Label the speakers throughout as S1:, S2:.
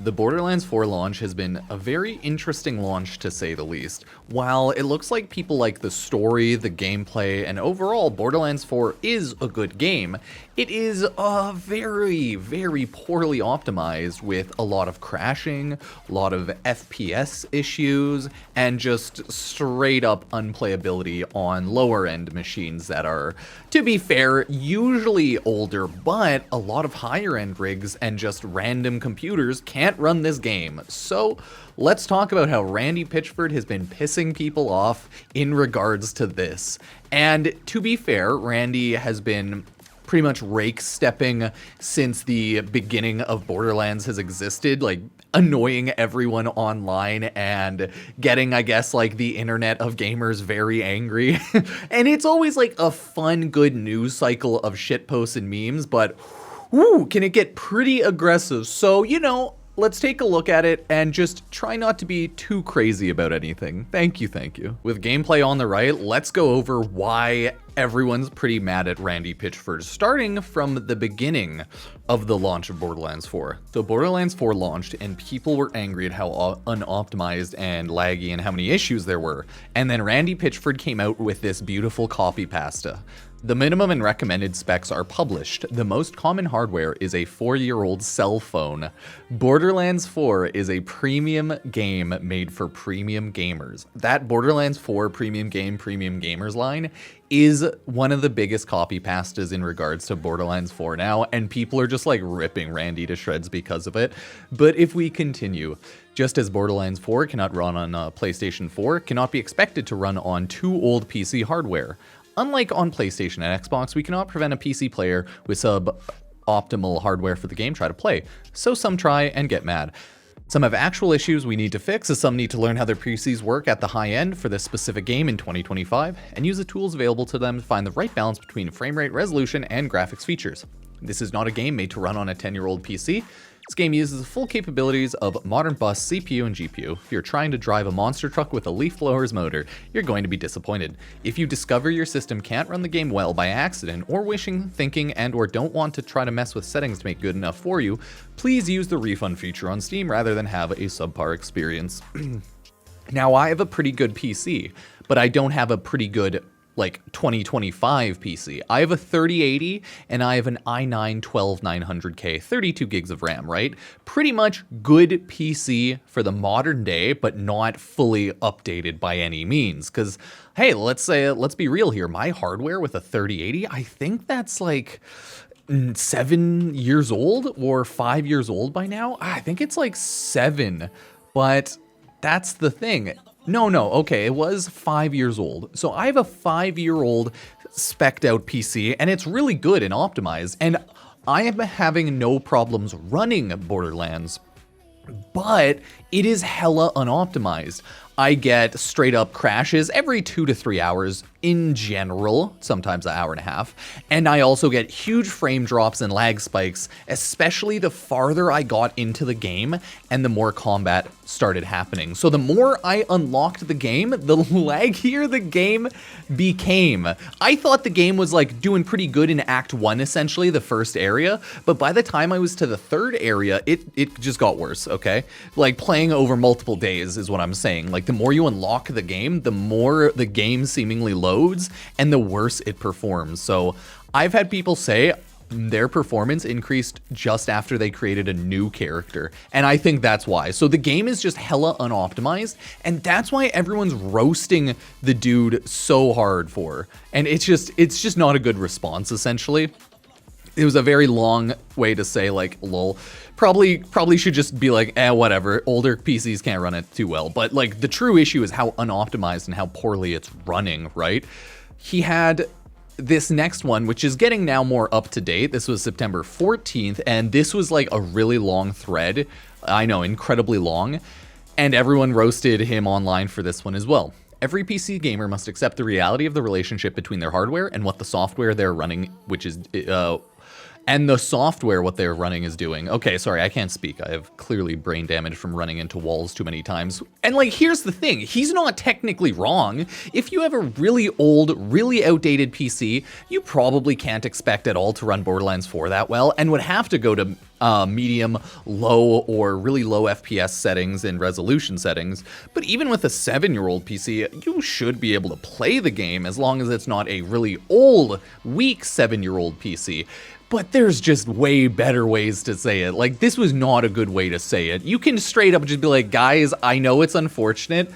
S1: The Borderlands 4 launch has been a very interesting launch to say the least. While it looks like people like the story, the gameplay, and overall Borderlands 4 is a good game, it is very, very poorly optimized with a lot of crashing, a lot of FPS issues, and just straight up unplayability on lower end machines that are, to be fair, usually older, but a lot of higher end rigs and just random computers can't run this game. So let's talk about how Randy Pitchford has been pissing people off in regards to this. And to be fair, Randy has been pretty much rake stepping since the beginning of Borderlands has existed, like annoying everyone online and getting, I guess, like the internet of gamers very angry. And it's always like a fun, good news cycle of shitposts and memes, but ooh, can it get pretty aggressive? So, you know, let's take a look at it and just try not to be too crazy about anything. Thank you, thank you. With gameplay on the right, let's go over why everyone's pretty mad at Randy Pitchford, starting from the beginning of the launch of Borderlands 4. So Borderlands 4 launched and people were angry at how unoptimized and laggy and how many issues there were. And then Randy Pitchford came out with this beautiful copy pasta. The minimum and recommended specs are published. The most common hardware is a 4-year-old cell phone. Borderlands 4 is a premium game made for premium gamers. That Borderlands 4 premium gamers line is one of the biggest copy pastas in regards to Borderlands 4 now, and people are just like ripping Randy to shreds because of it. But if we continue, just as Borderlands 4 cannot run on PlayStation 4, it cannot be expected to run on too old PC hardware. Unlike on PlayStation and Xbox, we cannot prevent a PC player with suboptimal hardware for the game try to play, so some try and get mad. Some have actual issues we need to fix, as some need to learn how their PCs work at the high end for this specific game in 2025, and use the tools available to them to find the right balance between frame rate, resolution, and graphics features. This is not a game made to run on a 10-year-old PC. This game uses the full capabilities of modern bus, CPU, and GPU. If you're trying to drive a monster truck with a leaf blower's motor, you're going to be disappointed. If you discover your system can't run the game well by accident, or wishing, thinking, and or don't want to try to mess with settings to make good enough for you, please use the refund feature on Steam rather than have a subpar experience. Now, I have a pretty good PC, but I don't have a pretty good like 2025 PC. I have a 3080 and I have an i9-12900K, 32 gigs of RAM, right? Pretty much good PC for the modern day, but not fully updated by any means. Because, hey, let's be real here. My hardware with a 3080, I think that's like 7 years old or 5 years old by now. I think it's like 7, but that's the thing. No, okay, it was 5 years old. So I have a 5-year-old spec'd out PC, and it's really good and optimized, and I am having no problems running Borderlands, but it is hella unoptimized. I get straight up crashes every 2 to 3 hours in general, sometimes an hour and a half. And I also get huge frame drops and lag spikes, especially the farther I got into the game and the more combat started happening. So the more I unlocked the game, the laggier the game became. I thought the game was like doing pretty good in Act 1, essentially, the first area. But by the time I was to the third area, it just got worse, okay? Like playing over multiple days is what I'm saying. Like the more you unlock the game, the more the game seemingly loads and the worse it performs. So I've had people say their performance increased just after they created a new character, and I think that's why. So the game is just hella unoptimized, and that's why everyone's roasting the dude so hard for. And it's just not a good response, essentially. It was a very long way to say, like, lol. Probably should just be like, whatever, older PCs can't run it too well. But like the true issue is how unoptimized and how poorly it's running, right? He had this next one, which is getting now more up to date. This was September 14th, and this was like a really long thread. I know, incredibly long. And everyone roasted him online for this one as well. Every PC gamer must accept the reality of the relationship between their hardware and what the software they're running, which is And the software, what they're running is doing. Okay, sorry, I can't speak. I have clearly brain damage from running into walls too many times. And like, here's the thing. He's not technically wrong. If you have a really old, really outdated PC, you probably can't expect at all to run Borderlands 4 that well and would have to go to medium, low, or really low FPS settings and resolution settings. But even with a 7-year-old PC, you should be able to play the game as long as it's not a really old, weak 7-year-old PC. But there's just way better ways to say it. Like, this was not a good way to say it. You can straight up just be like, guys, I know it's unfortunate,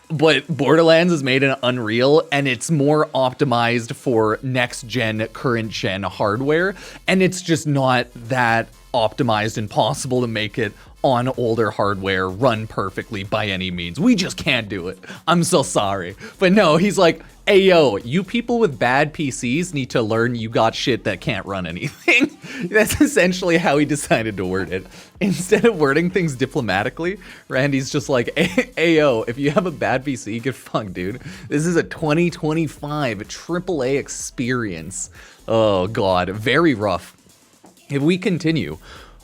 S1: but Borderlands is made in Unreal, and it's more optimized for next-gen, current-gen hardware, and it's just not that optimized and possible to make it on older hardware run perfectly by any means. We just can't do it. I'm so sorry. But no, he's like, hey yo, you people with bad PCs need to learn you got shit that can't run anything. That's essentially how he decided to word it. Instead of wording things diplomatically, Randy's just like, hey yo, if you have a bad PC, get fucked, dude. This is a 2025 AAA experience. Oh god, very rough. If we continue,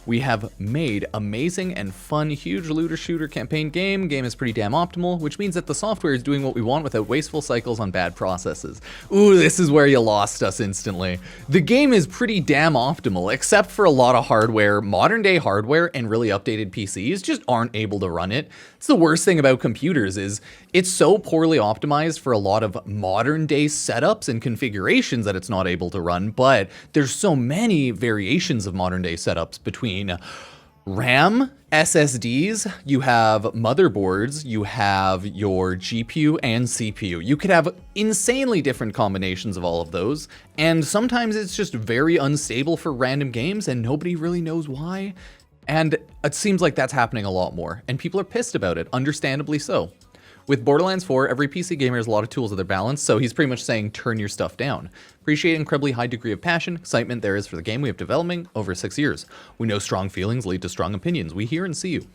S1: we have made amazing and fun, huge looter shooter campaign game. Game is pretty damn optimal, which means that the software is doing what we want without wasteful cycles on bad processes. Ooh, this is where you lost us instantly. The game is pretty damn optimal, except for a lot of hardware. Modern day hardware and really updated PCs just aren't able to run it. It's the worst thing about computers is it's so poorly optimized for a lot of modern day setups and configurations that it's not able to run, but there's so many variations of modern day setups between RAM, SSDs, you have motherboards, you have your GPU and CPU. You could have insanely different combinations of all of those, and sometimes it's just very unstable for random games and nobody really knows why. And it seems like that's happening a lot more, and people are pissed about it, understandably so. With Borderlands 4, every PC gamer has a lot of tools at their balance, so he's pretty much saying turn your stuff down. Appreciate incredibly high degree of passion, excitement there is for the game we have developing over 6 years. We know strong feelings lead to strong opinions. We hear and see you.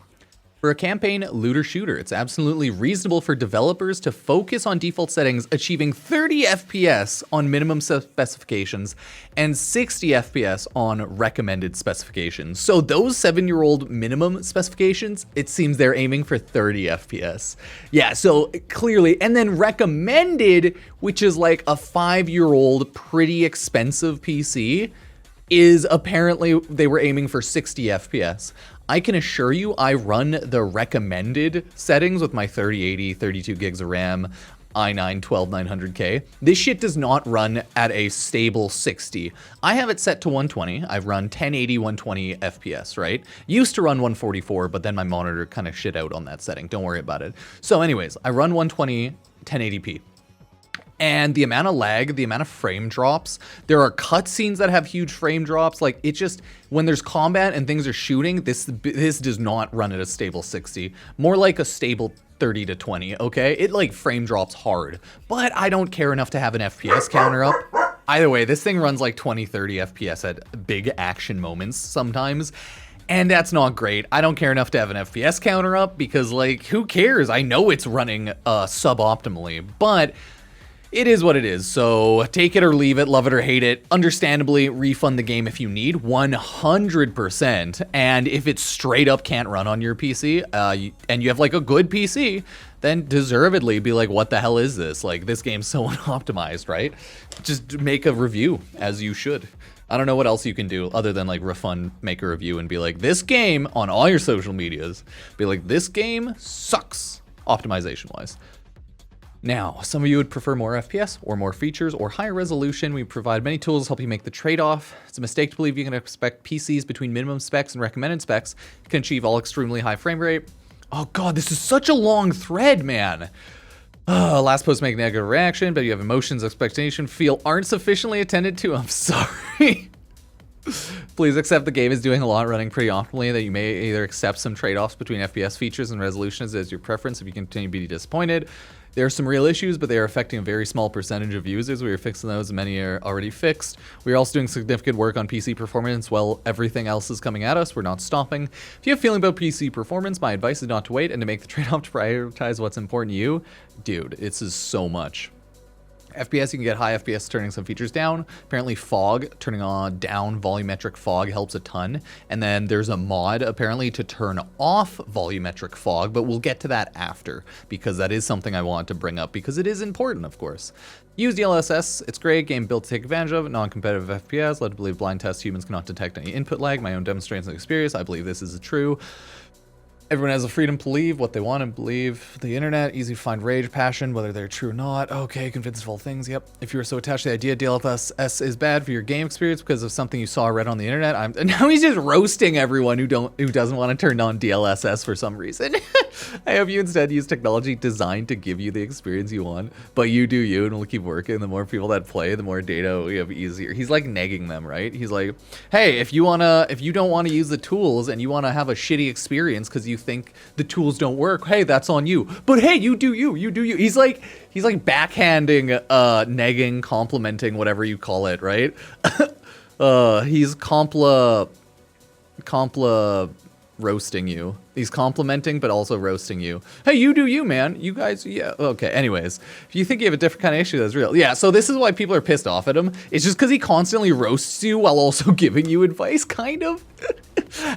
S1: For a campaign looter shooter, it's absolutely reasonable for developers to focus on default settings, achieving 30 FPS on minimum specifications and 60 FPS on recommended specifications. So those 7-year-old minimum specifications, it seems they're aiming for 30 FPS. Yeah, so clearly, and then recommended, which is like a 5-year-old pretty expensive PC, is apparently they were aiming for 60 FPS. I can assure you I run the recommended settings with my 3080, 32 gigs of RAM, i9 12900K. This shit does not run at a stable 60. I have it set to 120. I've run 1080, 120 FPS, right? Used to run 144, but then my monitor kind of shit out on that setting. Don't worry about it. So anyways, I run 120, 1080p. And the amount of lag, the amount of frame drops, there are cutscenes that have huge frame drops. Like, it just, when there's combat and things are shooting, this does not run at a stable 60. More like a stable 30 to 20, okay? It like frame drops hard, but I don't care enough to have an FPS counter up. Either way, this thing runs like 20, 30 FPS at big action moments sometimes. And that's not great. I don't care enough to have an FPS counter up because, like, who cares? I know it's running suboptimally, but it is what it is, so take it or leave it, love it or hate it. Understandably, refund the game if you need, 100%. And if it straight up can't run on your PC, and you have like a good PC, then deservedly be like, what the hell is this? Like, this game's so unoptimized, right? Just make a review, as you should. I don't know what else you can do other than like refund, make a review, and be like, this game, on all your social medias, be like, this game sucks, optimization-wise. Now, some of you would prefer more FPS or more features or higher resolution. We provide many tools to help you make the trade-off. It's a mistake to believe you can expect PCs between minimum specs and recommended specs can achieve all extremely high frame rate. Oh god, this is such a long thread, man. Last post make negative reaction, but you have emotions, expectation, feel aren't sufficiently attended to. I'm sorry. Please accept the game is doing a lot, running pretty optimally, that you may either accept some trade-offs between FPS features and resolutions as your preference if you continue to be disappointed. There are some real issues, but they are affecting a very small percentage of users. We are fixing those, many are already fixed. We are also doing significant work on PC performance while everything else is coming at us. We're not stopping. If you have a feeling about PC performance, my advice is not to wait and to make the trade-off to prioritize what's important to you. Dude, this is so much. FPS, you can get high FPS turning some features down. Apparently fog, turning on down volumetric fog helps a ton. And then there's a mod apparently to turn off volumetric fog, but we'll get to that after because that is something I want to bring up because it is important, of course. Use DLSS, it's great, game built to take advantage of it, non-competitive FPS, led to believe blind test humans cannot detect any input lag, my own demonstrations and experience, I believe this is true. Everyone has the freedom to believe what they want to believe. The internet, easy to find rage, passion, whether they're true or not. Okay, convinced of all things, yep. If you were so attached to the idea DLSS is bad for your game experience because of something you saw or read on the internet, now he's just roasting everyone who doesn't want to turn on DLSS for some reason. I hope you instead use technology designed to give you the experience you want, but you do you, and we'll keep working. The more people that play, the more data we have easier. He's like negging them, right? He's like, hey, if you don't want to use the tools and you want to have a shitty experience because you think the tools don't work, hey, that's on you. But hey, you do you. He's like backhanding, negging, complimenting, whatever you call it, right? He's compla roasting you. He's complimenting, but also roasting you. Hey, you do you, man. You guys, yeah. Okay, anyways. If you think you have a different kind of issue, that's real. Yeah, so this is why people are pissed off at him. It's just because he constantly roasts you while also giving you advice, kind of.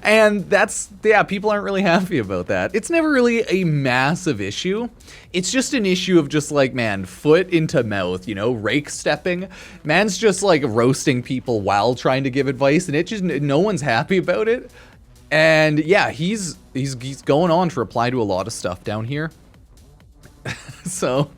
S1: And that's, yeah, people aren't really happy about that. It's never really a massive issue. It's just an issue of just like, man, foot into mouth, you know, rake stepping. Man's just like roasting people while trying to give advice, and it just, no one's happy about it. And yeah, he's going on to reply to a lot of stuff down here. So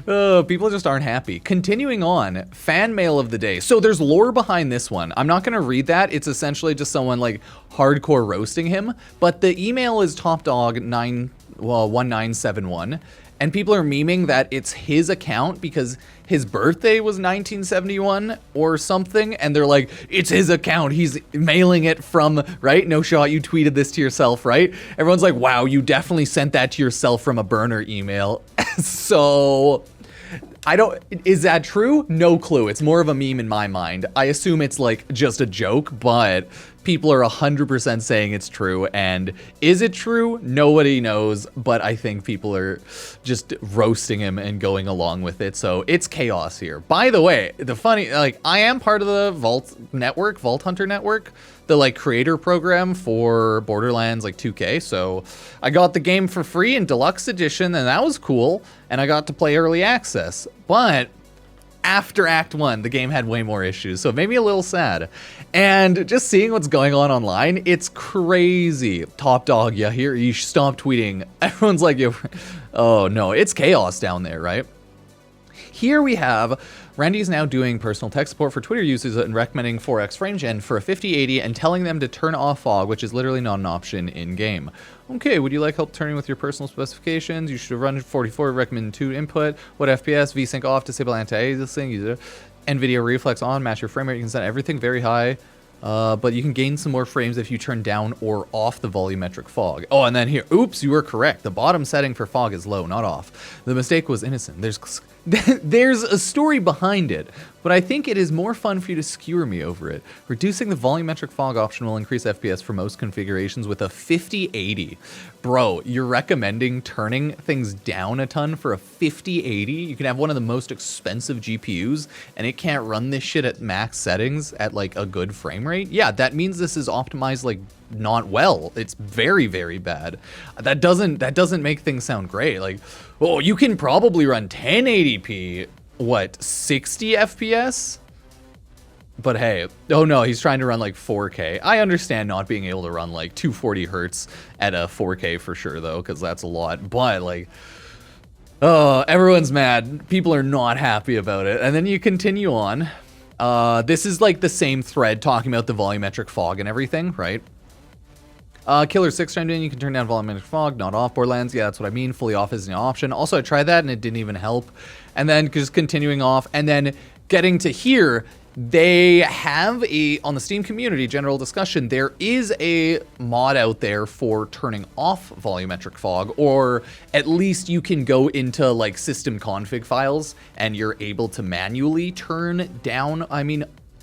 S1: people just aren't happy. Continuing on, fan mail of the day. So there's lore behind this one. I'm not gonna read that. It's essentially just someone like hardcore roasting him. But the email is topdog1971. And people are memeing that it's his account because his birthday was 1971 or something. And they're like, it's his account. He's mailing it from, right? No shot, you tweeted this to yourself, right? Everyone's like, wow, you definitely sent that to yourself from a burner email. So is that true? No clue. It's more of a meme in my mind. I assume it's like just a joke, but people are 100% saying it's true. And is it true? Nobody knows, but I think people are just roasting him and going along with it. So it's chaos here. By the way, the funny, like, I am part of the Vault Hunter network, the like creator program for Borderlands like 2K. So I got the game for free in deluxe edition, and that was cool. And I got to play early access, but after Act 1, the game had way more issues, so it made me a little sad. And just seeing what's going on online, it's crazy. Top dog, yeah, here, you should stop tweeting. Everyone's like, oh no, it's chaos down there, right? Here we have Randy's now doing personal tech support for Twitter users and recommending 4x frame gen for a 5080 and telling them to turn off fog, which is literally not an option in game. Okay, would you like help turning with your personal specifications? You should run 44, recommend 2 input. What FPS? VSync off, disable anti-aliasing, NVIDIA reflex on, match your frame rate. You can set everything very high. But you can gain some more frames if you turn down or off the volumetric fog. Oh, and then here, oops, you were correct. The bottom setting for fog is low, not off. The mistake was innocent. There's a story behind it, but I think it is more fun for you to skewer me over it. Reducing the volumetric fog option will increase FPS for most configurations with a 5080. Bro, you're recommending turning things down a ton for a 5080? You can have one of the most expensive GPUs, and it can't run this shit at max settings at like a good frame rate? Yeah, that means this is optimized like not well. It's very, very bad. That doesn't make things sound great. Like, oh, you can probably run 1080p, what, 60 FPS? But hey, oh no, he's trying to run like 4K. I understand not being able to run like 240 hertz at a 4K for sure though, because that's a lot. But like, oh, everyone's mad. People are not happy about it. And then you continue on. This is like the same thread talking about the volumetric fog and everything, right? Killer 6 chimed in, you can turn down volumetric fog, not off. Borderlands, yeah, that's what I mean. Fully off is an option. Also, I tried that and it didn't even help. And then just continuing off, and then getting to here, they have on the Steam community general discussion, there is a mod out there for turning off volumetric fog, or at least you can go into like system config files and you're able to manually turn down,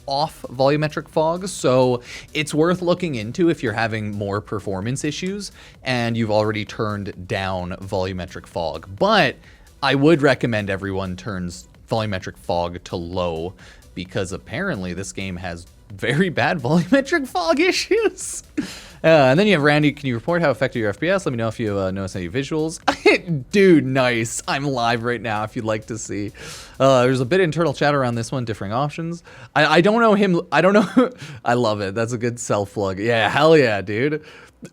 S1: off volumetric fog. So it's worth looking into if you're having more performance issues and you've already turned down volumetric fog. But I would recommend everyone turns volumetric fog to low, because apparently this game has very bad volumetric fog issues. And then you have Randy, can you report how affected your FPS? Let me know if you notice any visuals. Dude, nice. I'm live right now if you'd like to see. There's a bit of internal chat around this one, differing options. I don't know him. I don't know. I love it. That's a good self-plug. Yeah, hell yeah, dude.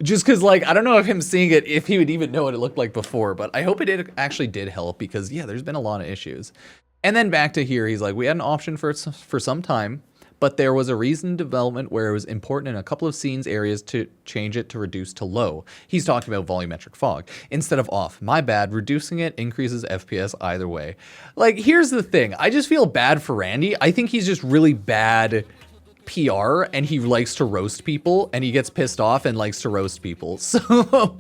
S1: Just because, like, I don't know if him seeing it, if he would even know what it looked like before, but I hope it actually did help, because, yeah, there's been a lot of issues. And then back to here, he's like, we had an option for some time, but there was a reason in development where it was important in a couple of scenes areas to change it to reduce to low. He's talking about volumetric fog instead of off. My bad, reducing it increases FPS either way. Like, here's the thing. I just feel bad for Randy. I think he's just really bad PR, and he likes to roast people, and he gets pissed off and likes to roast people. So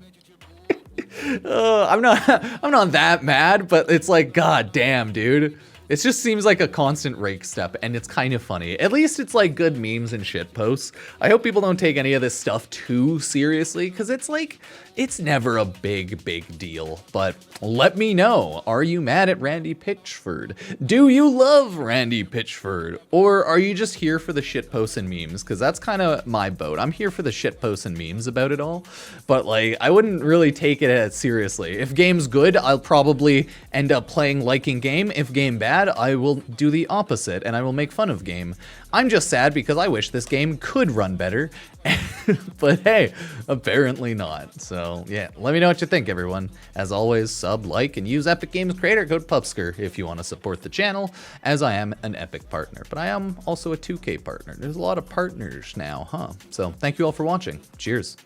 S1: I'm not that mad, but it's like, god damn, dude. It just seems like a constant rake step, and it's kind of funny. At least it's like good memes and shit posts. I hope people don't take any of this stuff too seriously, because it's like, it's never a big deal. But let me know, are you mad at Randy Pitchford? Do you love Randy Pitchford? Or are you just here for the shit posts and memes? Because that's kind of my boat. I'm here for the shit posts and memes about it all. But like, I wouldn't really take it as seriously. If game's good, I'll probably end up liking game. If game bad, I will do the opposite, and I will make fun of game. I'm just sad because I wish this game could run better, but hey, apparently not. So yeah, let me know what you think, everyone. As always, sub, like, and use Epic Games creator code Pupsker if you want to support the channel, as I am an Epic partner, but I am also a 2K partner. There's a lot of partners now, huh? So thank you all for watching. Cheers.